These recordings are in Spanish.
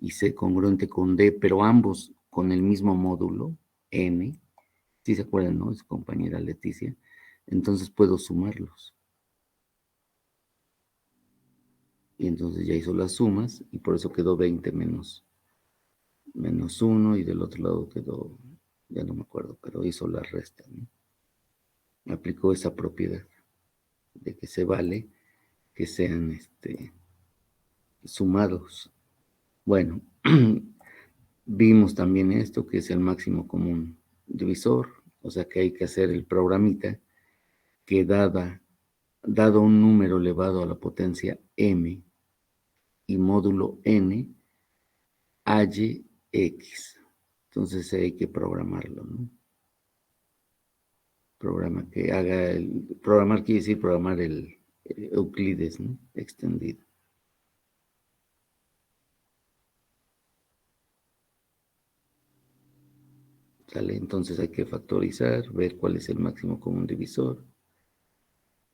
y C congruente con D, pero ambos con el mismo módulo, N, ¿sí se acuerdan, no? Es compañera Leticia. Entonces puedo sumarlos. Y entonces ya hizo las sumas y por eso quedó 20 menos 1 y del otro lado quedó, ya no me acuerdo, pero hizo la resta, ¿no? Aplicó esa propiedad de que se vale que sean sumados. Bueno, vimos también esto, que es el máximo común divisor, o sea que hay que hacer el programita que dado un número elevado a la potencia m y módulo n, halle x. Entonces hay que programarlo, ¿no? Programar quiere decir programar el Euclides, ¿no? Extendido. ¿Sale? Entonces hay que factorizar, ver cuál es el máximo común divisor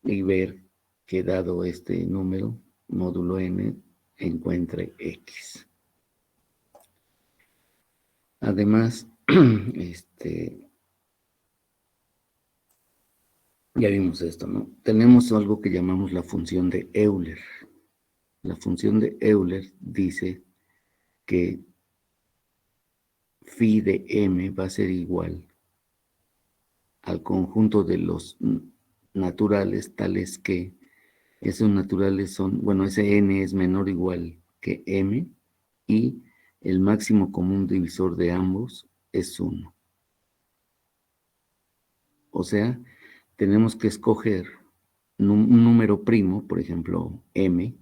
y ver que dado este número, módulo n, encuentre x. Además, ya vimos esto, ¿no? Tenemos algo que llamamos la función de Euler. La función de Euler dice que phi de m va a ser igual al conjunto de los naturales, tales que esos naturales son, bueno, ese n es menor o igual que m y el máximo común divisor de ambos es 1. O sea, tenemos que escoger un número primo, por ejemplo, m,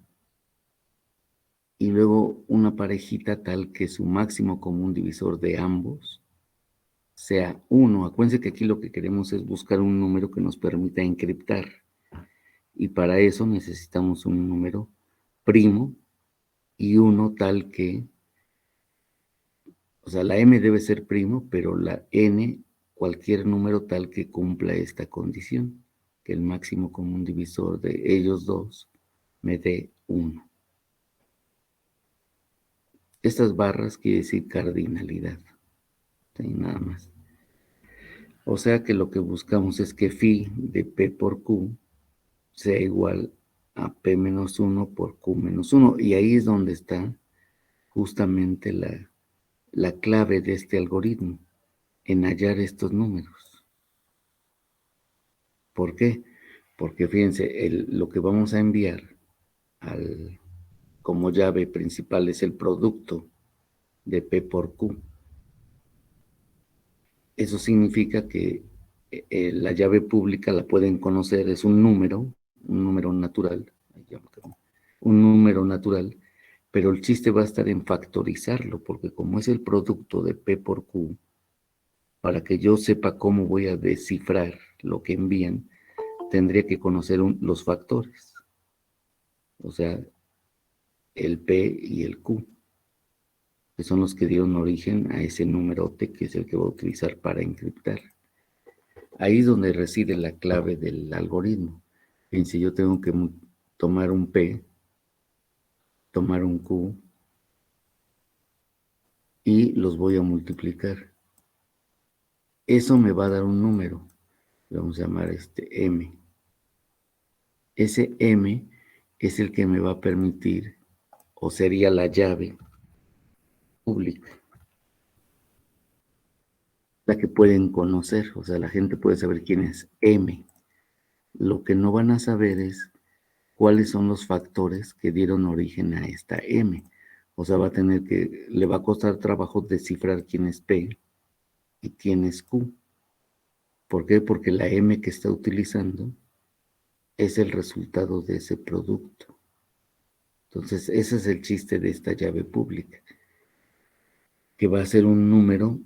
y luego una parejita tal que su máximo común divisor de ambos sea 1. Acuérdense que aquí lo que queremos es buscar un número que nos permita encriptar. Y para eso necesitamos un número primo y uno tal que, o sea, la m debe ser primo, pero la n, cualquier número tal que cumpla esta condición, que el máximo común divisor de ellos dos me dé 1. Estas barras quiere decir cardinalidad, ¿sí? Nada más. O sea que lo que buscamos es que phi de P por Q sea igual a P menos 1 por Q menos 1. Y ahí es donde está justamente la clave de este algoritmo, en hallar estos números. ¿Por qué? Porque fíjense, lo que vamos a enviar como llave principal es el producto de P por Q. Eso significa que la llave pública la pueden conocer, es un número natural, pero el chiste va a estar en factorizarlo, porque como es el producto de P por Q, para que yo sepa cómo voy a descifrar lo que envían, tendría que conocer los factores, o sea, el P y el Q, que son los que dieron origen a ese numerote que es el que voy a utilizar para encriptar. Ahí es donde reside la clave del algoritmo. Fíjense, yo tengo que tomar un P, tomar un Q, y los voy a multiplicar. Eso me va a dar un número, le vamos a llamar M. Ese M es el que me va a permitir, o sería la llave pública, la que pueden conocer, o sea, la gente puede saber quién es M. Lo que no van a saber es cuáles son los factores que dieron origen a esta M. O sea, le va a costar trabajo descifrar quién es P y quién es Q. ¿Por qué? Porque la M que está utilizando es el resultado de ese producto. Entonces, ese es el chiste de esta llave pública, que va a ser un número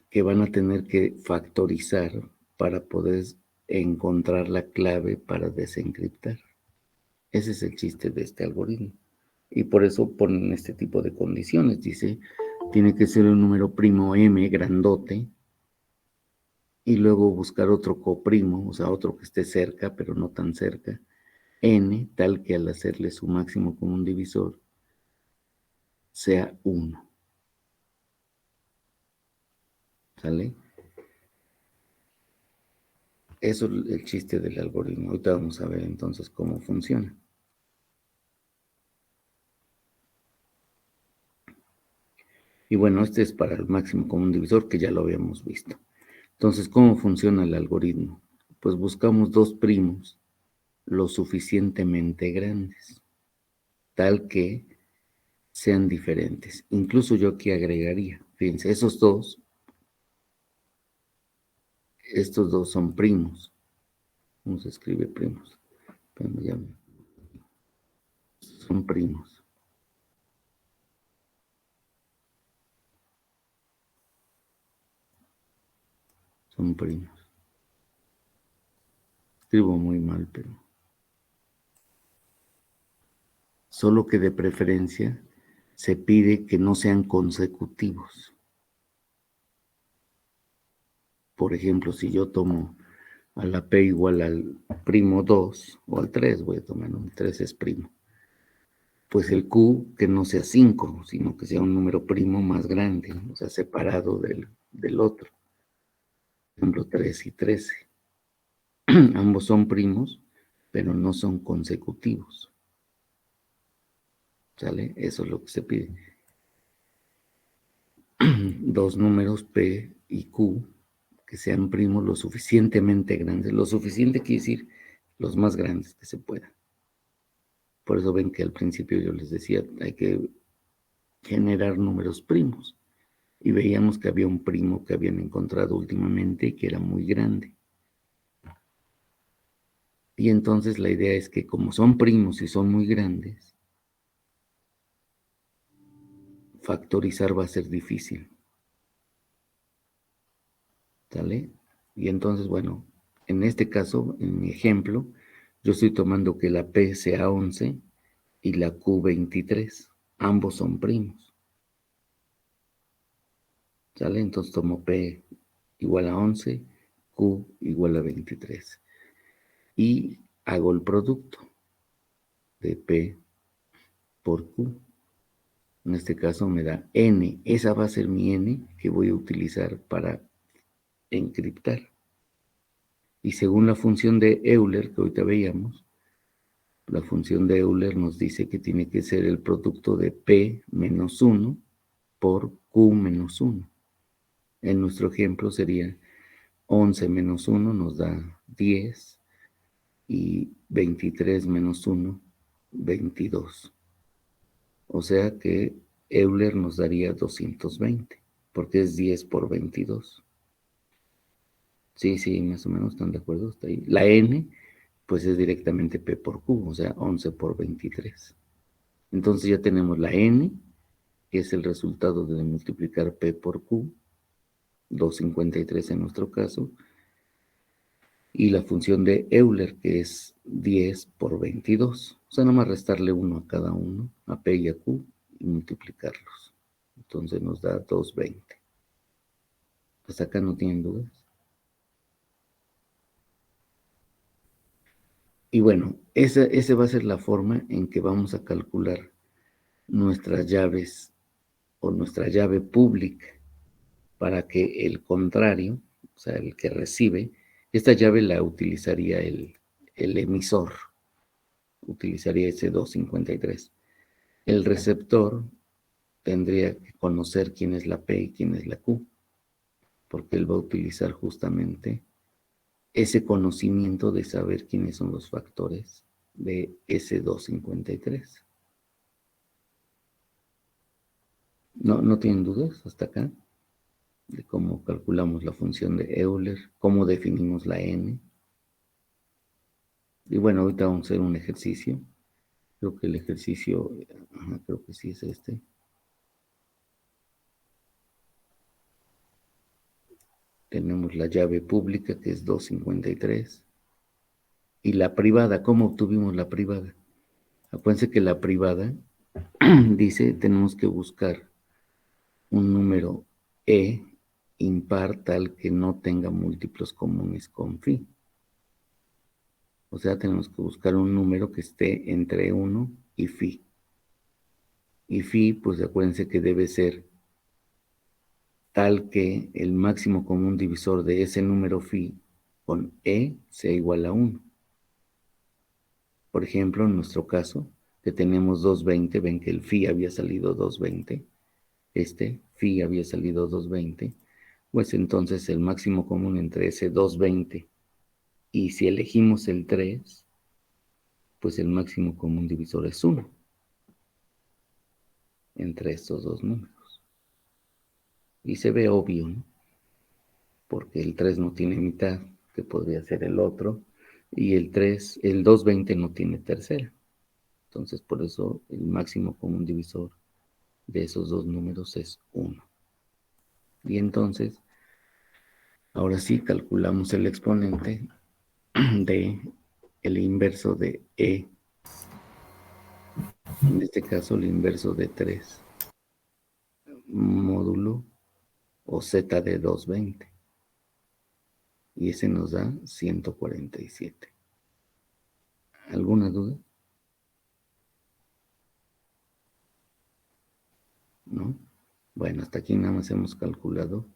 que van a tener que factorizar para poder encontrar la clave para desencriptar. Ese es el chiste de este algoritmo. Y por eso ponen este tipo de condiciones. Dice, tiene que ser un número primo M grandote y luego buscar otro coprimo, o sea, otro que esté cerca, pero no tan cerca, N, tal que al hacerle su máximo común divisor sea 1. ¿Sale? Eso es el chiste del algoritmo. Ahorita vamos a ver entonces cómo funciona. Y bueno, este es para el máximo común divisor, que ya lo habíamos visto. Entonces, ¿cómo funciona el algoritmo? Pues buscamos dos primos lo suficientemente grandes, tal que sean diferentes. Incluso yo aquí agregaría, fíjense, estos dos son primos. ¿Cómo se escribe primos? Son primos. Son primos. Escribo muy mal, pero... Solo que de preferencia se pide que no sean consecutivos. Por ejemplo, si yo tomo a la P igual al primo 2 o al 3, voy a tomar, ¿no? El 3 es primo. Pues el Q que no sea 5, sino que sea un número primo más grande, o sea, separado del otro. Por ejemplo, 3 y 13. Ambos son primos, pero no son consecutivos. ¿Sale? Eso es lo que se pide. Dos números P y Q que sean primos lo suficientemente grandes. Lo suficiente quiere decir los más grandes que se puedan. Por eso ven que al principio yo les decía, hay que generar números primos. Y veíamos que había un primo que habían encontrado últimamente y que era muy grande. Y entonces la idea es que como son primos y son muy grandes, factorizar va a ser difícil. ¿Sale? Y entonces, bueno, en este caso, en mi ejemplo, yo estoy tomando que la P sea 11 y la Q 23. Ambos son primos. ¿Sale? Entonces tomo P igual a 11, Q igual a 23. Y hago el producto de P por Q. En este caso me da N. Esa va a ser mi N que voy a utilizar para encriptar. Y según la función de Euler que ahorita veíamos, la función de Euler nos dice que tiene que ser el producto de P menos 1 por Q menos 1. En nuestro ejemplo sería 11 menos 1 nos da 10 y 23 menos 1, 22. O sea que Euler nos daría 220, porque es 10 por 22. Sí, sí, más o menos están de acuerdo. Está ahí. La N, pues es directamente P por Q, o sea, 11 por 23. Entonces ya tenemos la N, que es el resultado de multiplicar P por Q, 253 en nuestro caso, y la función de Euler, que es 10 por 22. O sea, nada más restarle 1 a cada uno, a P y a Q, y multiplicarlos. Entonces nos da 220. Hasta acá no tienen dudas. Y bueno, esa va a ser la forma en que vamos a calcular nuestras llaves o nuestra llave pública para que el contrario, o sea, el que recibe, esta llave la utilizaría el emisor, utilizaría ese 253. El receptor tendría que conocer quién es la P y quién es la Q, porque él va a utilizar justamente ese conocimiento de saber quiénes son los factores de ese 253. ¿No tienen dudas hasta acá de cómo calculamos la función de Euler, cómo definimos la N? Y bueno, ahorita vamos a hacer un ejercicio. Creo que el ejercicio, creo que sí es este. Tenemos la llave pública que es 253. Y la privada, ¿cómo obtuvimos la privada? Acuérdense que la privada dice tenemos que buscar un número E impar tal que no tenga múltiplos comunes con phi. O sea, tenemos que buscar un número que esté entre 1 y phi. Y phi, pues acuérdense que debe ser tal que el máximo común divisor de ese número phi con e sea igual a 1. Por ejemplo, en nuestro caso, que tenemos 220, ven que el phi había salido 220, phi había salido 220, pues entonces el máximo común entre ese 220 y si elegimos el 3, pues el máximo común divisor es 1 entre estos dos números. Y se ve obvio, ¿no? Porque el 3 no tiene mitad, que podría ser el otro, y el 220 no tiene tercera. Entonces, por eso el máximo común divisor de esos dos números es 1. Y entonces, ahora sí calculamos el exponente de el inverso de e, en este caso el inverso de 3 módulo o z de 220. Y ese nos da 147. ¿Alguna duda? ¿No? Bueno, hasta aquí nada más hemos calculado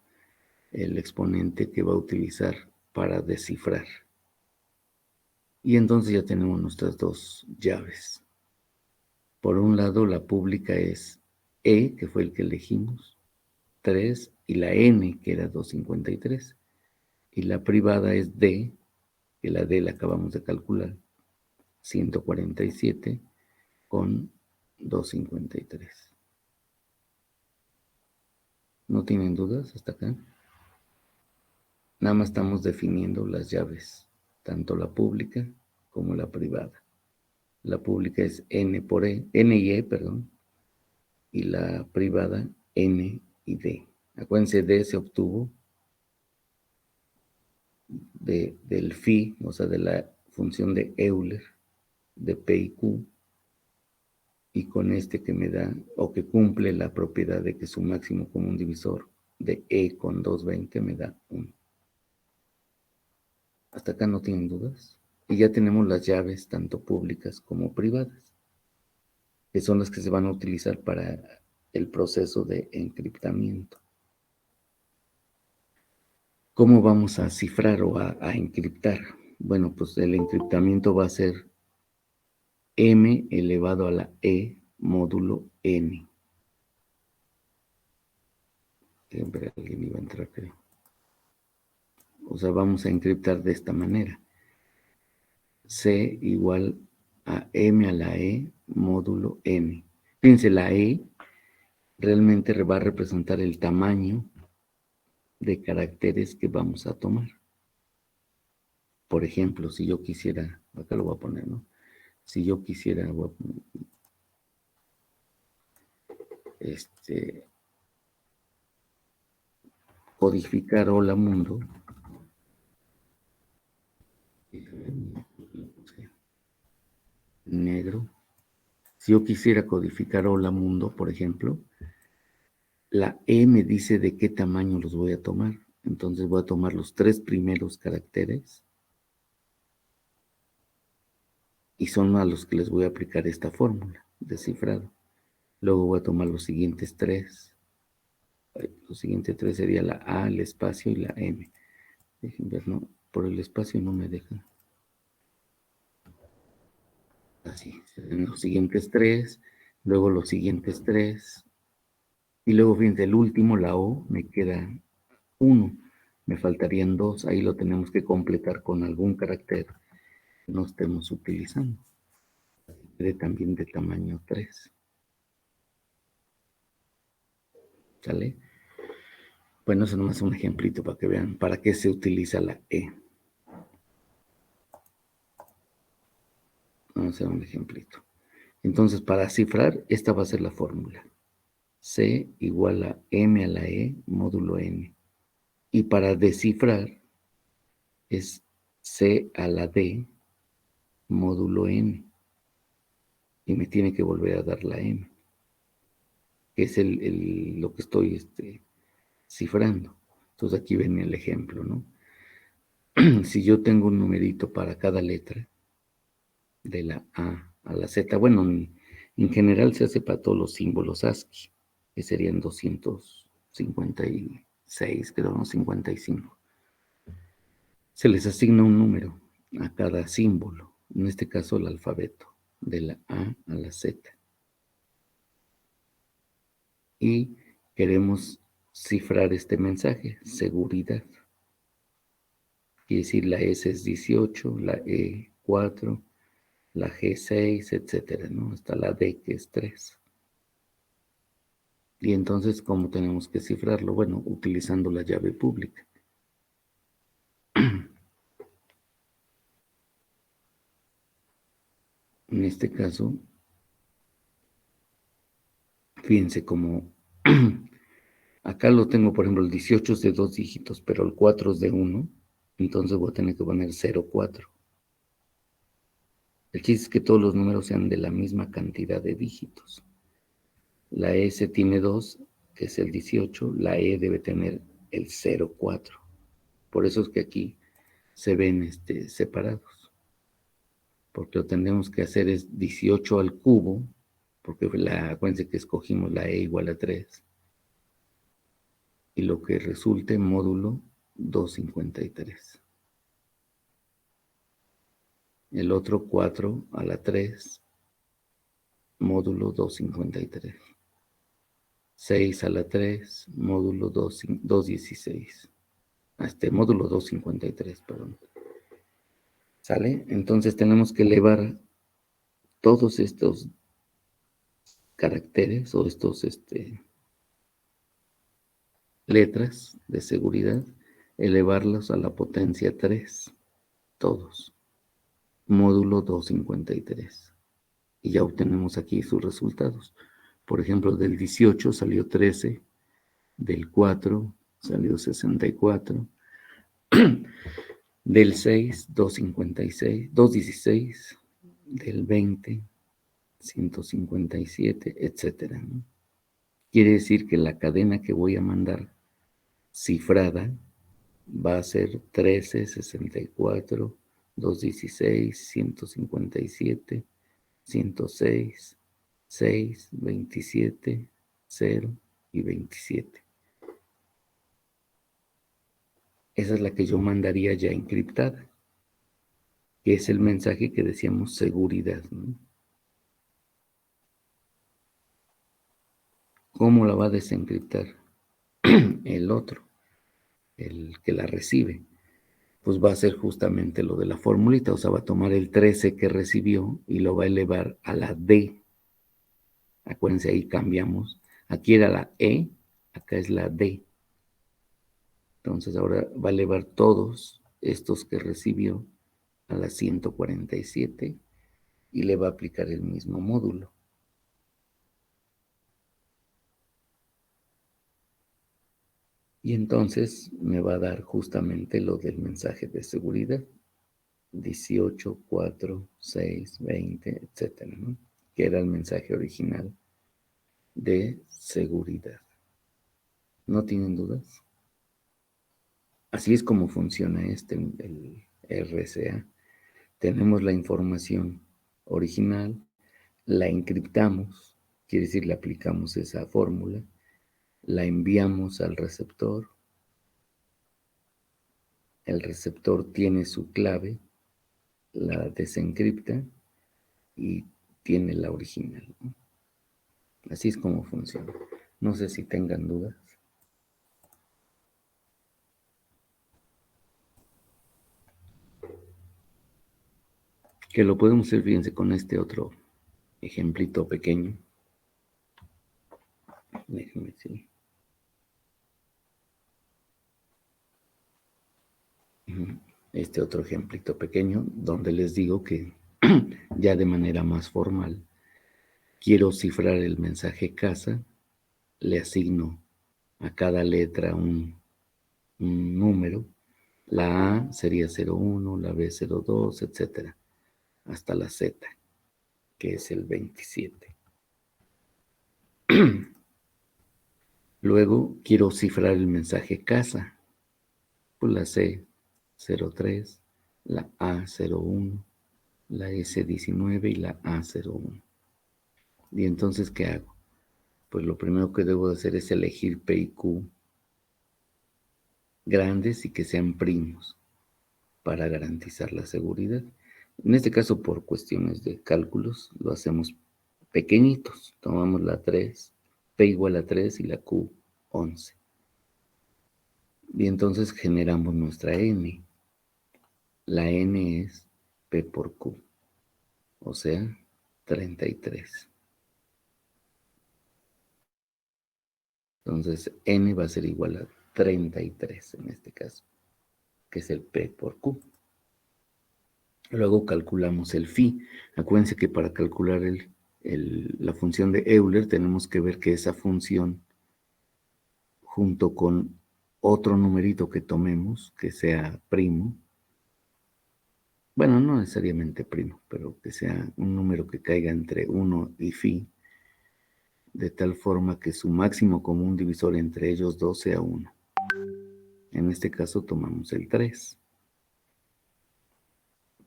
el exponente que va a utilizar para descifrar. Y entonces ya tenemos nuestras dos llaves. Por un lado, la pública es E, que fue el que elegimos, 3, y la N, que era 253. Y la privada es D, que la D la acabamos de calcular, 147 con 253. ¿No tienen dudas hasta acá? Nada más estamos definiendo las llaves, tanto la pública como la privada. La pública es N por E, N y E, perdón, y la privada N y D. Acuérdense, D se obtuvo del phi, o sea, de la función de Euler, de P y Q, y con este que me da, o que cumple la propiedad de que su máximo común divisor de E con 220 me da 1. Hasta acá no tienen dudas. Y ya tenemos las llaves tanto públicas como privadas, que son las que se van a utilizar para el proceso de encriptamiento. ¿Cómo vamos a cifrar o a encriptar? Bueno, pues el encriptamiento va a ser m elevado a la e módulo n. Siempre alguien iba a entrar, creo. O sea, vamos a encriptar de esta manera. C igual a m a la e módulo n. Fíjense, la e realmente va a representar el tamaño de caracteres que vamos a tomar. Por ejemplo, si yo quisiera, acá lo voy a poner, ¿no? Si yo quisiera, voy a poner, codificar hola mundo, negro. Si yo quisiera codificar hola mundo, por ejemplo, la E me dice de qué tamaño los voy a tomar. Entonces voy a tomar los 3 primeros caracteres y son a los que les voy a aplicar esta fórmula de cifrado. Luego voy a tomar los siguientes 3. Los siguientes 3 sería la A, el espacio y la M. Dejen ver, no, por el espacio no me deja. Así, los siguientes 3, luego los siguientes 3, y luego fíjense, el último, la O, me queda 1. Me faltarían 2, ahí lo tenemos que completar con algún carácter que no estemos utilizando. También de tamaño 3. ¿Sale? Bueno, eso nomás es un ejemplito para que vean para qué se utiliza la E. Vamos a hacer un ejemplito. Entonces, para cifrar, esta va a ser la fórmula. C igual a M a la E módulo N. Y para descifrar es C a la D módulo N. Y me tiene que volver a dar la M, que es lo que estoy cifrando. Entonces aquí ven el ejemplo, ¿no? Si yo tengo un numerito para cada letra, de la A a la Z, bueno, en general se hace para todos los símbolos ASCII, que serían 200, 56, creo, no, 55. Se les asigna un número a cada símbolo, en este caso el alfabeto, de la A a la Z. Y queremos cifrar este mensaje, seguridad. Quiere decir, la S es 18, la E 4, la G 6, etcétera, ¿no? Hasta la D, que es 3. Y entonces, ¿cómo tenemos que cifrarlo? Bueno, utilizando la llave pública. En este caso, fíjense como acá lo tengo, por ejemplo, el 18 es de 2 dígitos, pero el 4 es de 1, entonces voy a tener que poner 04. El chiste es que todos los números sean de la misma cantidad de dígitos. La S tiene 2, que es el 18, la E debe tener el 04. Por eso es que aquí se ven separados. Porque lo que tendremos que hacer es 18 al cubo, porque acuérdense que escogimos la E igual a 3, y lo que resulte módulo 253. El otro 4 a la 3, módulo 253. 6 a la 3, módulo 216. Módulo 253, perdón. ¿Sale? Entonces tenemos que elevar todos estos caracteres o estos letras de seguridad, elevarlos a la potencia 3, todos. Módulo 253. Y ya obtenemos aquí sus resultados. Por ejemplo, del 18 salió 13, del 4 salió 64, del 6, 256, 216, del 20, 157, etcétera, ¿no? Quiere decir que la cadena que voy a mandar cifrada va a ser 13, 64, 216, 157, 106, 6, 27, 0 y 27. Esa es la que yo mandaría ya encriptada, que es el mensaje que decíamos seguridad, ¿no? ¿Cómo la va a desencriptar el otro, el que la recibe? Pues va a ser justamente lo de la formulita, o sea, va a tomar el 13 que recibió y lo va a elevar a la D. Acuérdense, ahí cambiamos. Aquí era la E, acá es la D. Entonces ahora va a elevar todos estos que recibió a la 147 y le va a aplicar el mismo módulo. Y entonces me va a dar justamente lo del mensaje de seguridad. 18, 4, 6, 20, etcétera, ¿no? Que era el mensaje original de seguridad. ¿No tienen dudas? Así es como funciona el RSA. Tenemos la información original, la encriptamos, quiere decir, le aplicamos esa fórmula, la enviamos al receptor, el receptor tiene su clave, la desencripta y tiene la original, ¿no? Así es como funciona. No sé si tengan dudas. Que lo podemos hacer, fíjense, con este otro ejemplito pequeño. Déjenme decir. Este otro ejemplito pequeño, donde les digo que ya de manera más formal, quiero cifrar el mensaje casa, le asigno a cada letra un número, la A sería 01, la B 02, etcétera, hasta la Z, que es el 27. Luego quiero cifrar el mensaje casa, pues la C 03, la A 01, la S 19 y la A 01. Y entonces, ¿qué hago? Pues lo primero que debo de hacer es elegir P y Q grandes y que sean primos para garantizar la seguridad. En este caso, por cuestiones de cálculos, lo hacemos pequeñitos. Tomamos la 3, P igual a 3 y la Q 11. Y entonces generamos nuestra N. La N es P por Q, o sea, 33. Entonces, N va a ser igual a 33 en este caso, que es el P por Q. Luego calculamos el phi. Acuérdense que para calcular la función de Euler tenemos que ver que esa función, junto con otro numerito que tomemos, que sea primo, bueno, no necesariamente primo, pero que sea un número que caiga entre 1 y phi, de tal forma que su máximo común divisor entre ellos dos sea 1. En este caso tomamos el 3.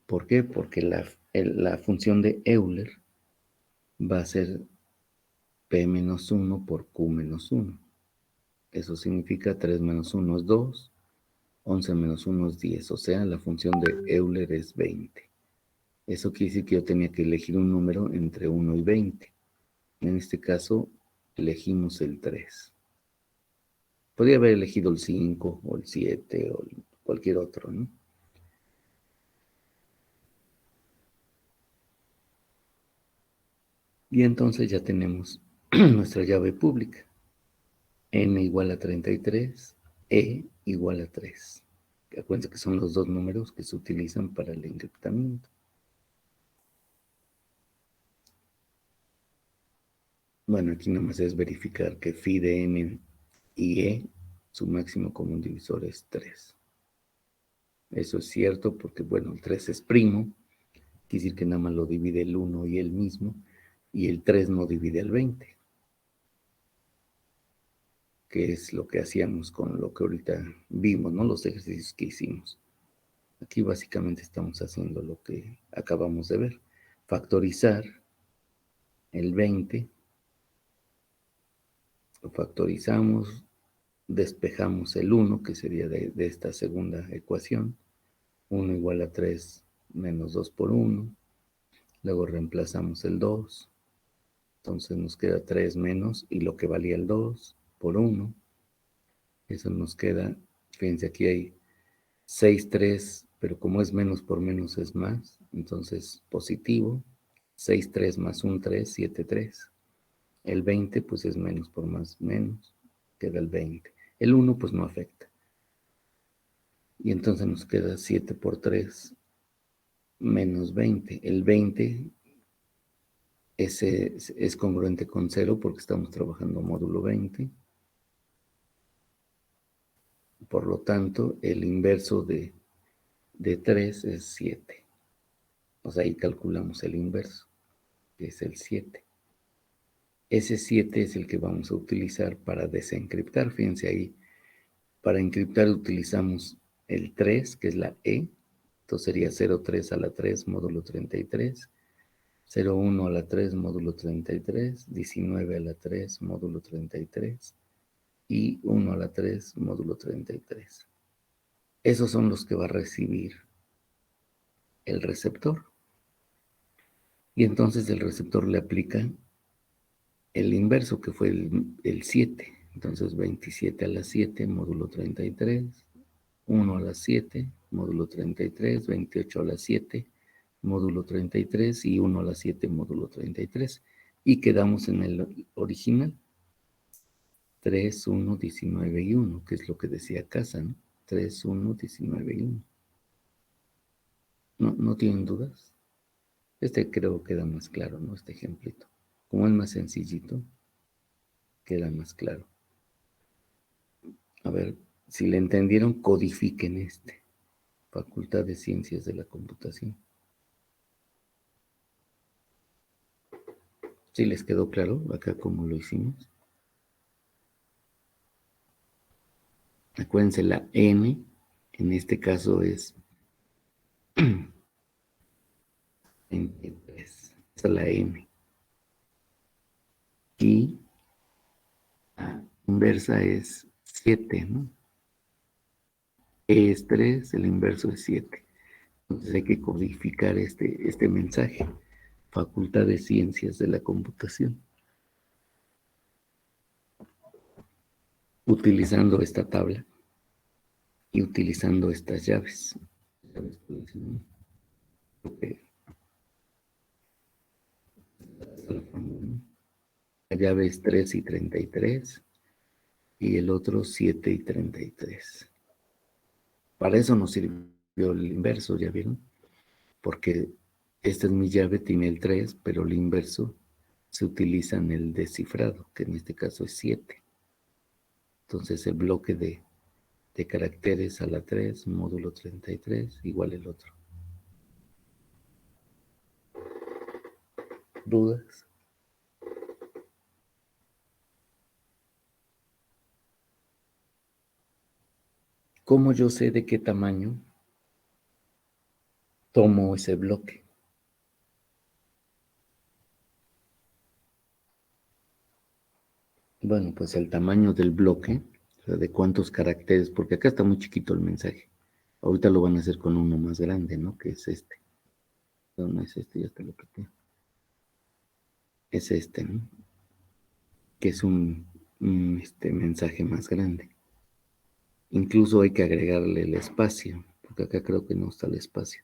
¿Por qué? Porque la función de Euler va a ser P menos 1 por Q menos 1. Eso significa 3 menos 1 es 2, 11 menos 1 es 10, o sea, la función de Euler es 20. Eso quiere decir que yo tenía que elegir un número entre 1 y 20. En este caso, elegimos el 3. Podría haber elegido el 5 o el 7 o cualquier otro, ¿no? Y entonces ya tenemos nuestra llave pública. N igual a 33, E igual a 3. Acuérdense que son los dos números que se utilizan para el encriptamiento. Bueno, aquí nomás es verificar que phi de n y e, su máximo común divisor es 3. Eso es cierto porque, bueno, el 3 es primo, quiere decir que nada más lo divide el 1 y el mismo, y el 3 no divide al 20, que es lo que hacíamos con lo que ahorita vimos, ¿no? Los ejercicios que hicimos. Aquí básicamente estamos haciendo lo que acabamos de ver. Factorizar el 20, lo factorizamos, despejamos el 1, que sería de esta segunda ecuación. 1 igual a 3 menos 2 por 1. Luego reemplazamos el 2. Entonces nos queda 3 menos y lo que valía el 2 por 1. Eso nos queda, fíjense, aquí hay 6, 3, pero como es menos por menos es más, entonces positivo. 6, 3 más 1, 3, 7, 3. El 20 pues es menos por más menos, queda el 20. El 1 pues no afecta. Y entonces nos queda 7 por 3 menos 20. El 20 es congruente con 0 porque estamos trabajando módulo 20. Por lo tanto, el inverso de 3 es 7. O sea, ahí calculamos el inverso, que es el 7. Ese 7 es el que vamos a utilizar para desencriptar. Fíjense ahí, para encriptar utilizamos el 3, que es la E. Entonces sería 0,3 a la 3 módulo 33. 0,1 a la 3 módulo 33. 19 a la 3 módulo 33. Y 1 a la 3 módulo 33. Esos son los que va a recibir el receptor. Y entonces el receptor le aplica el inverso, que fue el 7. Entonces 27 a la 7 módulo 33. 1 a la 7 módulo 33. 28 a la 7 módulo 33. Y 1 a la 7 módulo 33. Y quedamos en el original. 3, 1, 19 y 1, que es lo que decía Casa, ¿no? 3, 1, 19 y 1. ¿No tienen dudas? Este creo que queda más claro, ¿no? Este ejemplito. Como es más sencillito, queda más claro. A ver, si le entendieron, codifiquen este. Facultad de Ciencias de la Computación. ¿Sí les quedó claro acá cómo lo hicimos? Acuérdense, la N, en este caso es 23. Esa es la N. Y La inversa es 7, ¿no? E es 3, el inverso es 7. Entonces hay que codificar este mensaje. Facultad de Ciencias de la Computación. Utilizando esta tabla y utilizando estas llaves. La llave es 3 y 33 y el otro 7 y 33. Para eso nos sirvió el inverso, ¿ya vieron? Porque esta es mi llave, tiene el 3, pero el inverso se utiliza en el descifrado, que en este caso es 7. Entonces el bloque de caracteres a la 3, módulo 33, igual el otro. ¿Dudas? ¿Cómo yo sé de qué tamaño tomo ese bloque? Bueno, pues el tamaño del bloque, o sea, de cuántos caracteres, porque acá está muy chiquito el mensaje. Ahorita lo van a hacer con uno más grande, ¿no? Que es este. No es este, ya te lo quité. Es este, ¿no? Que es un mensaje más grande. Incluso hay que agregarle el espacio, porque acá creo que no está el espacio.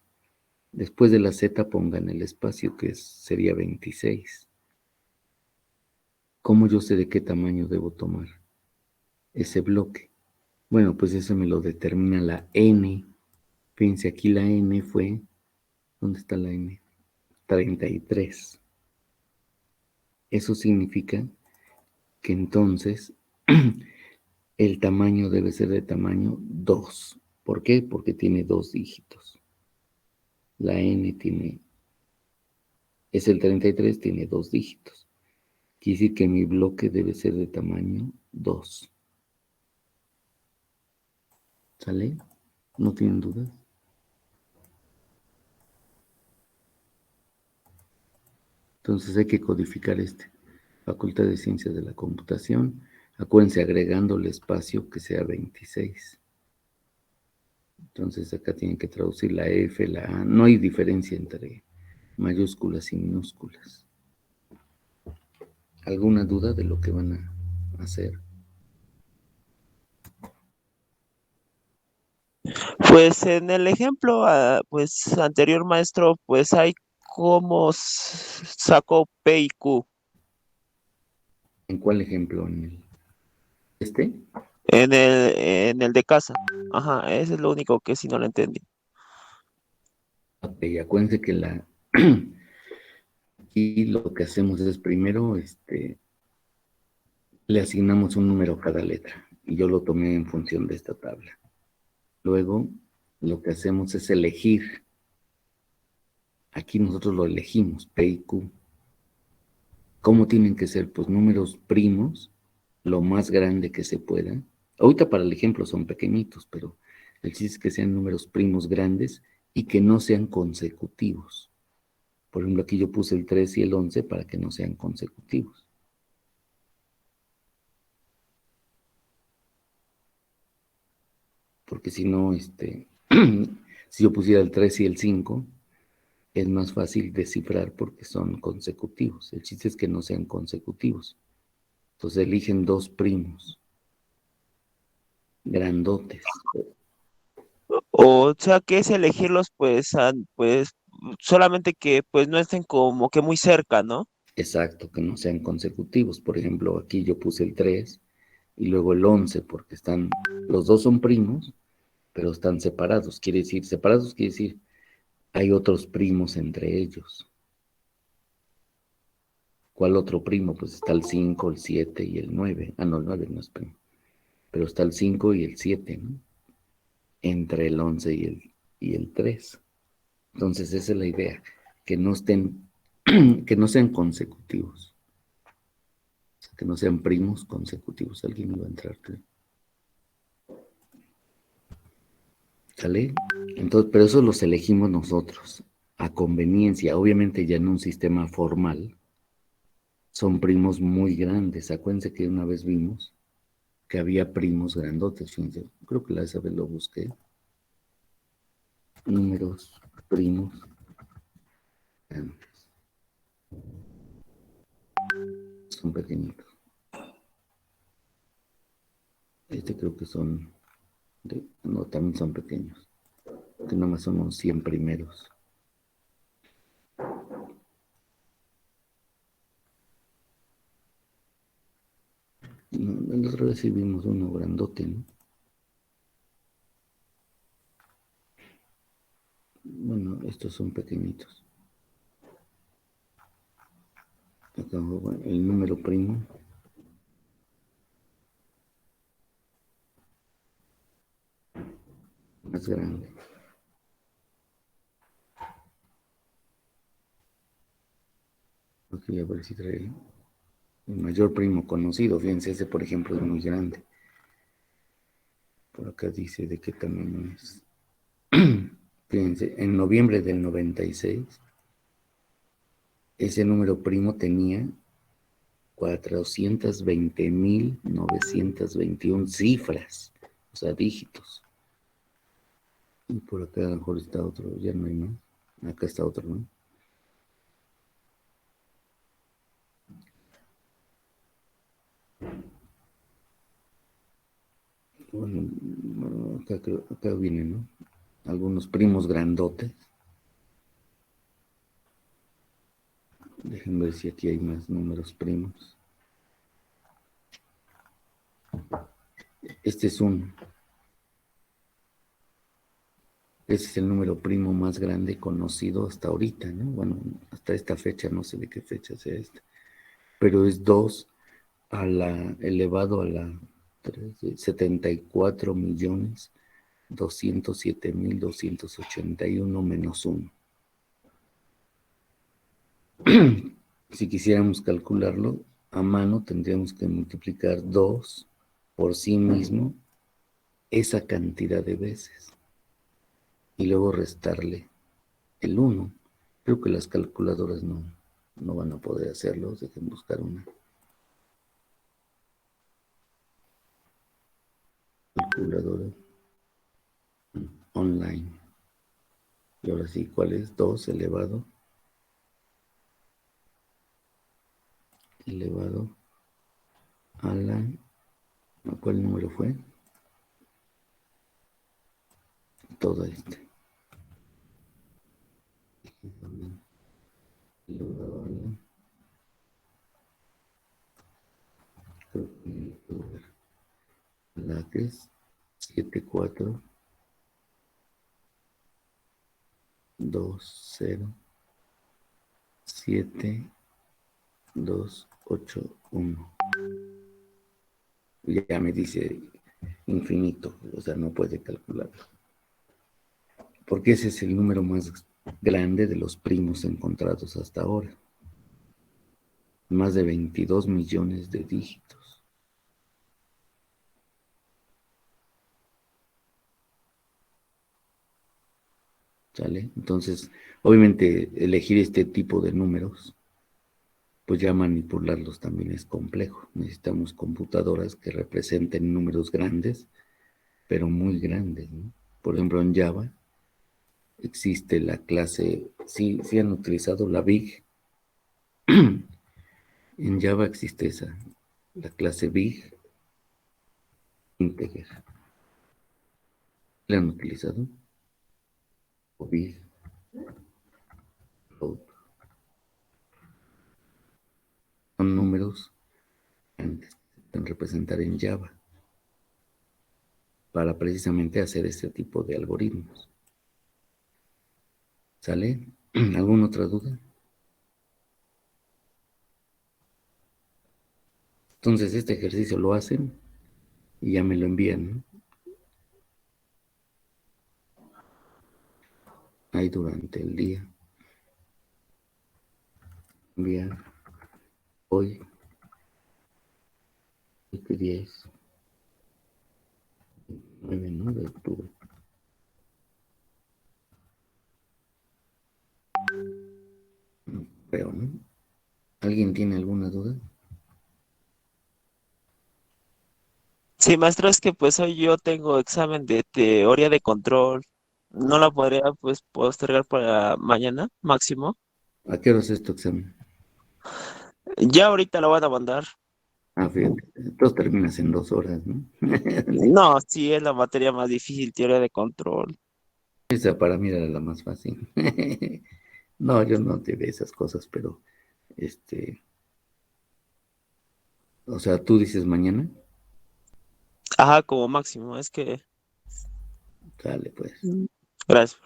Después de la Z pongan el espacio, que sería 26. ¿Cómo yo sé de qué tamaño debo tomar ese bloque? Bueno, pues eso me lo determina la N. Fíjense, aquí la N fue, ¿dónde está la N? 33. Eso significa que entonces el tamaño debe ser de tamaño 2. ¿Por qué? Porque tiene 2 dígitos. La N es el 33, tiene 2 dígitos. Quiere decir que mi bloque debe ser de tamaño 2. ¿Sale? ¿No tienen dudas? Entonces hay que codificar Facultad de Ciencias de la Computación. Acuérdense, agregando el espacio que sea 26. Entonces acá tienen que traducir la F, la A. No hay diferencia entre mayúsculas y minúsculas. ¿Alguna duda de lo que van a hacer? Pues en el ejemplo, pues anterior maestro, pues hay cómo sacó P y Q. ¿En cuál ejemplo? ¿En este? En el de casa. Ajá, ese es lo único que sí no lo entendí. Ok, acuérdense que aquí lo que hacemos es primero, le asignamos un número a cada letra. Y yo lo tomé en función de esta tabla. Luego, lo que hacemos es elegir. Aquí nosotros lo elegimos, P y Q. ¿Cómo tienen que ser? Pues números primos, lo más grande que se pueda. Ahorita para el ejemplo son pequeñitos, pero el chiste es que sean números primos grandes y que no sean consecutivos. Por ejemplo, aquí yo puse el 3 y el 11 para que no sean consecutivos. Porque si no, si yo pusiera el 3 y el 5, es más fácil descifrar porque son consecutivos. El chiste es que no sean consecutivos. Entonces eligen dos primos grandotes. O sea, que es elegirlos, pues, pues, solamente que pues no estén como que muy cerca, ¿no? Exacto, que no sean consecutivos. Por ejemplo, aquí yo puse el 3 y luego el 11 porque los dos son primos, pero están separados. Separados quiere decir, hay otros primos entre ellos. ¿Cuál otro primo? Pues está el 5, el 7 y el 9. Ah, no, el 9 no es primo. Pero está el 5 y el 7, ¿no? Entre el 11 y el 3. Entonces esa es la idea, que no estén, que no sean consecutivos, o sea, que no sean primos consecutivos. Alguien iba a entrar, creo. ¿Sale? Entonces, pero eso los elegimos nosotros, a conveniencia, obviamente ya en un sistema formal, son primos muy grandes. Acuérdense que una vez vimos que había primos grandotes, fíjense. Creo que esa vez lo busqué. Números primos grandes. Son pequeñitos. Creo que son, no, también son pequeños. Que nomás son unos 100 primeros. No, el otro vez sí vimos uno grandote, ¿no? Bueno, estos son pequeñitos. Acá el número primo. Más grande. Aquí a ver si trae el mayor primo conocido. Fíjense, ese por ejemplo es muy grande. Por acá dice de qué tamaño es. Fíjense, en noviembre del 96, ese número primo tenía 420.921 cifras, o sea, dígitos. Y por acá a lo mejor está otro, ya no hay más. Acá está otro, ¿no? Bueno, acá vienen, ¿no? Algunos primos grandotes. Déjenme ver si aquí hay más números primos. Este es uno. Ese es el número primo más grande conocido hasta ahorita, ¿no? Bueno, hasta esta fecha, no sé de qué fecha sea esta. Pero es 2 elevado a la 74.207.281 menos 1. Si quisiéramos calcularlo a mano, tendríamos que multiplicar 2 por sí mismo esa cantidad de veces y luego restarle el 1. Creo que las calculadoras no van a poder hacerlo. Dejen buscar una calculadora online. Y ahora sí, ¿cuál es? 2 elevado a la... ¿Cuál número fue? Todo este. Elevado a la que es 74207281. Ya me dice infinito, o sea, no puede calcularlo. Porque ese es el número más grande de los primos encontrados hasta ahora. Más de 22 millones de dígitos. ¿Sale? Entonces, obviamente, elegir este tipo de números, pues ya manipularlos también es complejo. Necesitamos computadoras que representen números grandes, pero muy grandes, ¿no? Por ejemplo, en Java existe la clase, sí han utilizado la Big. En Java existe la clase Big Integer. ¿La han utilizado? O Big Float. Son números grandes que se pueden representar en Java para precisamente hacer este tipo de algoritmos. ¿Sale? ¿Alguna otra duda? Entonces este ejercicio lo hacen y ya me lo envían, ¿no? Ahí durante el día. Enviar hoy, ¿qué día es? 9, ¿no? De octubre. Creo, ¿no? ¿Alguien tiene alguna duda? Sí, maestro, es que pues hoy yo tengo examen de teoría de control. ¿No la podría pues postergar para mañana, máximo? ¿A qué hora es tu examen? Ya ahorita lo van a mandar. Ah, fíjate, entonces terminas en 2 horas, ¿no? No, sí es la materia más difícil, teoría de control. Esa para mí era la más fácil. No, yo no te ve esas cosas, pero, este, o sea, tú dices mañana, Ajá, como máximo, es que... dale pues, Mm. Gracias.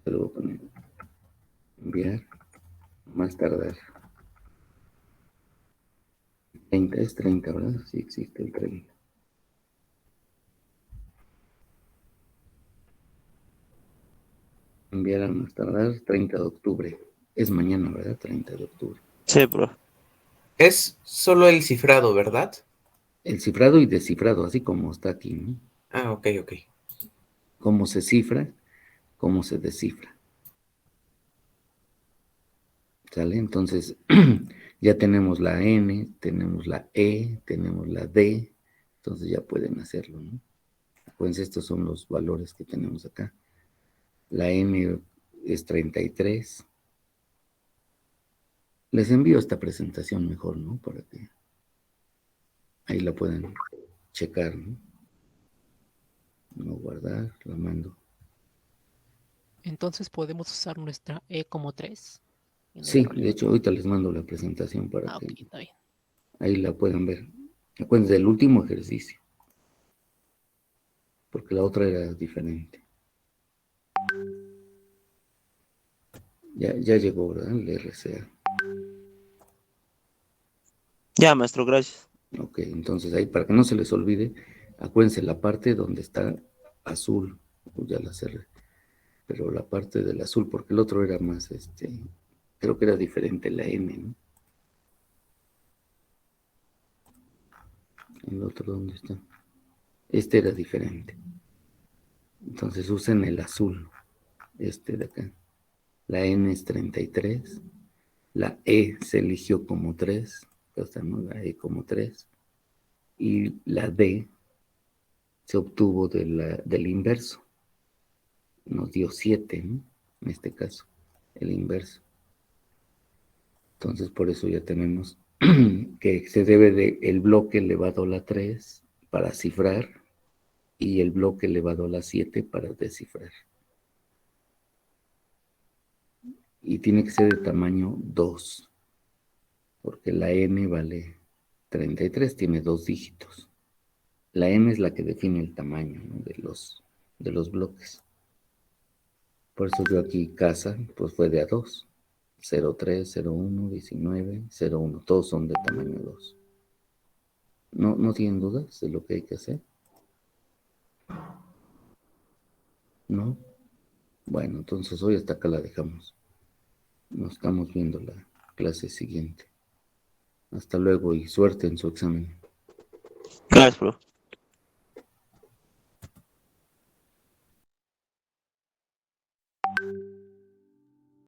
te lo voy a poner, enviar, más tardar. 30 es 30, ¿verdad? Sí existe el 30. Enviar a más tardar 30 de octubre. Es mañana, ¿verdad? 30 de octubre. Sí, bro. Es solo el cifrado, ¿verdad? El cifrado y descifrado, así como está aquí, ¿no? Ah, ok, ok. Cómo se cifra, cómo se descifra. ¿Sale? Entonces, ya tenemos la N, tenemos la E, tenemos la D, entonces ya pueden hacerlo, ¿no? Pues estos son los valores que tenemos acá. La N es 33. Les envío esta presentación mejor, ¿no? Para que ahí la puedan checar, ¿no? No guardar, la mando. Entonces podemos usar nuestra E como 3 y no hay Sí, de problema. hecho, ahorita les mando la presentación para Ah, ok, que está bien. ahí la puedan ver. Acuérdense del último ejercicio, porque la otra era diferente. Ya llegó, ¿verdad? El RCA. Ya, maestro, gracias. Ok, entonces ahí para que no se les olvide, acuérdense la parte donde está azul, ya la cerré, pero la parte del azul, porque el otro era más, creo que era diferente la N, ¿no? El otro, ¿dónde está? Este era diferente. Entonces usen el azul, este de acá. La N es 33, la E se eligió como 3, esta no, la E como 3, y la D se obtuvo del inverso, nos dio 7, ¿no? En este caso, el inverso. Entonces por eso ya tenemos que se debe de el bloque elevado a la 3 para cifrar y el bloque elevado a la 7 para descifrar. Y tiene que ser de tamaño 2, porque la n vale 33, tiene 2 dígitos. La n es la que define el tamaño, ¿no? de los bloques. Por eso yo aquí casa, pues fue de a 2. 03, 01, 19, 01, todos son de tamaño 2. ¿No tienen dudas de lo que hay que hacer? ¿No? Bueno, entonces hoy hasta acá la dejamos. Nos estamos viendo la clase siguiente. Hasta luego y suerte en su examen. Gracias, bro.